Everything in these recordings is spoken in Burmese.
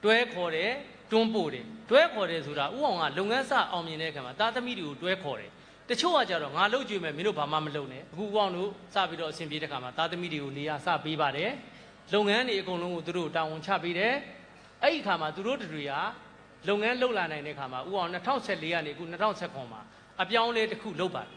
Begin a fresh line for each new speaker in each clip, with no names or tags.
တွဲခေါ်တယ်တွန်းပို့တယ်တွဲခေါ်တယ်ဆိုတာဥအောင်ကလုပ်ငန်းစအောင်မြင်တဲ့အခါမှာသားသမီးတွေကိုတွဲခေါ်တယ်တချို့ကကြတော့ငါလှုပ်ကြွေမယ်မင်းတို့ဘာမှမလုပ်နဲ့အခုဥအောင်တို့စပြီးတော့အဆင်ပြေတဲ့အခါမှာသားသမီးတွေကိုနေရာစပေးပါတယ်လုပ်ငန်းတွေအကုန်လုံးကိုသူတို့တာဝန်ချပေးတယ်အဲ့ဒီအခါမှာသူတို့တွေကလုပ်ငန်းလှုပ်လာနိုင်တဲ့အခါမှာဥအောင်2014ကနေအခု2019မှာအပြောင်းလဲတစ်ခုလုပ်ပါတယ်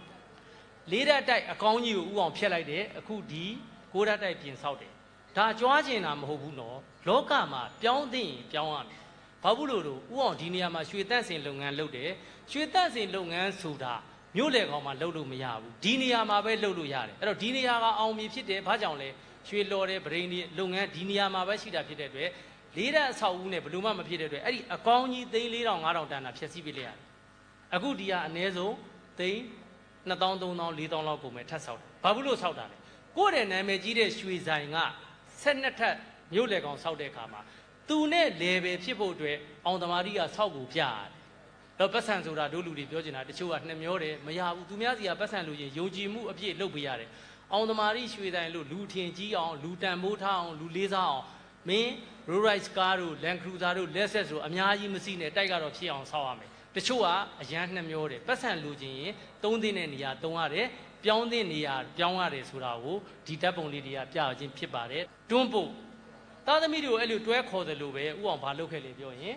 လေးဓာတ်တိုက်အကောင်းကြီးကိုဥအောင်ဖျက်လိုက်တယ်အခုဒီ6ဓာတ်တိုက်ပြင်ဆောက်တယ်ဒါကြွားကျင်တာမဟုတ်ဘူးနော်လောကမှာပြောင်းသိရင်ပြောင်းရမယ်ဘာဘူးလို့ဥအောင်ဒီနေရာမှာရွှေတန့်စင်လုပ်ငန်းလုပ်တယ်ရွှေတန့်စင်လုပ်ငန်းဆိုတာမြို့လေကောင်မှာလုပ်လို့မရဘူးဒီနေရာမှာပဲလုပ်လို့ရတယ်အဲ့တော့ဒီနေရာကအောင်မြင်ဖြစ်တယ်ဘာကြောင့်လဲရွှေလော်တဲ့ဗရိန်ဒီလုပ်ငန်းဒီနေရာမှာပဲရှိတာဖြစ်တဲ့အတွက်လေးဓာတ်အဆောက်အဦနဲ့ဘယ်လိုမှမဖြစ်တဲ့အတွက်အဲ့ဒီအကောင်းကြီးသိန်း4000 5000တန်းတာဖြည့်ဆည်းပေးလိုက်ရတယ်အခုဒီကအနည်းဆုံးသိန်း2000 3000 4000လောက်ကုန်မယ်ထပ်ဆောက်တယ်ဘာဘူးလို့ဆောက်တာလဲကိုယ့်ရဲ့နာမည်ကြီးတဲ့ရွှေဆိုင်က12ထပ်မြို့လေကောင်ဆောက်တဲ့အခါမှာသူနဲ့ level ဖြစ်ဖို့အတွက်အောင်သမားကြီးကဆောက်ဖို့ပြရတယ်တော့ပတ်စံဆိုတာတို့လူတွေပြောချင်တာတချို့ကနှမျောတယ်မရဘူးသူများစီကပတ်စံလို့ရင်ယုံကြည်မှုအပြည့်လုပ်ပေးရတယ်အောင်သမားကြီးရွှေဆိုင်လို့လူထင်ကြီးအောင်လူတန်မိုးထားအောင်လူလေးစားအောင်မင်း Rolls-Royce ကားတို့ Land Cruiser တို့ Lexus တို့အများကြီးမစီးနဲ့တိုက်ကတော့ဖြစ်အောင်ဆောက်ရမယ်တချို့ကအရန်နှမျောတယ်ပတ်စံလူချင်းရင်သုံးသိတဲ့နေရာသုံးရတယ်ပြောင်းတဲ့နေရာပြောင်းရတယ်ဆိုတာကိုဒီတပ်ပုံလေးတွေကပြခြင်းဖြစ်ပါတယ်တွန်းပို့သားသမီးတွေကိုအဲ့လိုတွဲခေါ်တယ်လို့ပဲဥအောင်ဘာလုပ်ခဲ့လဲပြောရင်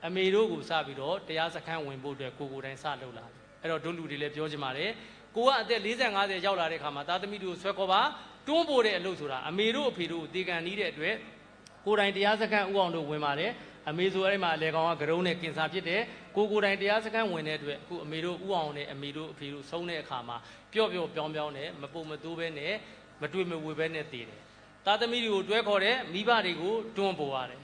အမေတို့ကိုစပြီးတော့တရားစခန်းဝင်ဖို့အတွက်ကိုယ်တိုင်းစလုပ်လာတယ်အဲ့တော့တို့လူတွေလည်းပြောချင်ပါတယ်ကိုကအသက်40 50ရောက်လာတဲ့ခါမှာသားသမီးတွေကိုဆွဲခေါ်ပါတွန်းပို့တဲ့အလုပ်ဆိုတာအမေတို့အဖေတို့တေကန်နီးတဲ့အတွက်ကိုယ်တိုင်တရားစခန်းဥအောင်တို့ဝင်ပါတယ်အမေဆိုအဲ့မှာအလေကောင်ကကရုံးနဲ့ကင်ဆာဖြစ်တယ်ကိုတိုင်တရားစခန်းဝင်တဲ့အတွက်အခုအမေတို့ဥအောင်နဲ့အမေတို့အဖေတို့ဆုံးတဲ့အခါမှာပျော့ပြောင်းနဲ့မပုံမတိုးပဲနဲ့မတွေ့မဝေပဲနဲ့တည်တယ်သားသမီးတွေကိုတွဲခေါ်တယ်မိဘတွေကိုတွန်းပို့ရတယ်